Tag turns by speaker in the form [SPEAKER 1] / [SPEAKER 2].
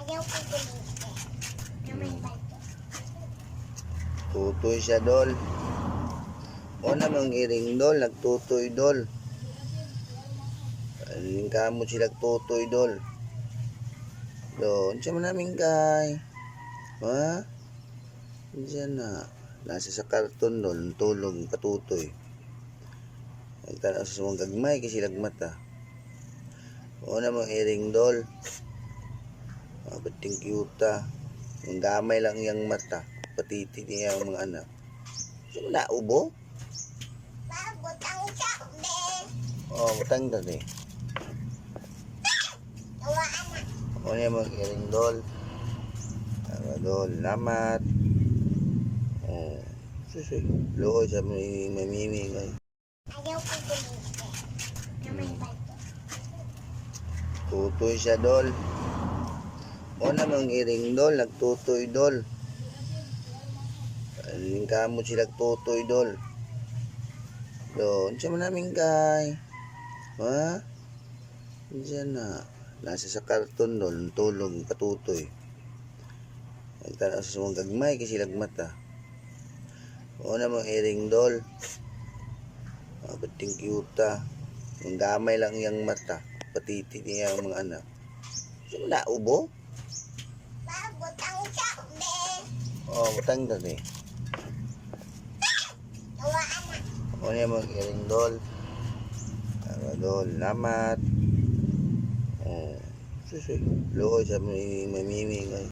[SPEAKER 1] Ayaw ko kulite. Na may bato.
[SPEAKER 2] Tutoy siya, dol. O namang iring, dol. Nagtutoy, dol. Aling kamo sila tutoy, dol. Doon siya mo namin kay. Ha? Diyan na. Nasa sa karton, dol. Tulog, katutoy. Nagtanaw sa sumang gagmay kasi lagmata. O namang iring, dol. Bating cute. Ang gamay lang yung mata. Patiti niya ang mga anak. So, naubo?
[SPEAKER 1] Butang sakbe.
[SPEAKER 2] Oo, butang doon eh.
[SPEAKER 1] Tawa anak.
[SPEAKER 2] O niya mga iring, dol. Dol, lamat. O, susi. Looy sa mamimingay.
[SPEAKER 1] Ayaw ko kulite. Na may bato.
[SPEAKER 2] Tutoy siya, dol. O namang iring, dol. Nagtutoy, dol. Aling kamo sila tutoy, dol. Doon siya mo namin kay. Ha? Diyan na. Nasa sa karton, dol. Tulog, katutoy. Nagtanaw sa sumang gagmay kasi lagmata. O namang iring, dol. Bating cute. Ang gamay lang yung mata. Patiti niya ang mga anak. So, naubo?
[SPEAKER 1] Butang sakbe.
[SPEAKER 2] Oo, butang doon eh.
[SPEAKER 1] Tawa anak.
[SPEAKER 2] O niya mga iring, dol. Dol, lamat. O, susi. Looy sa mamimingay.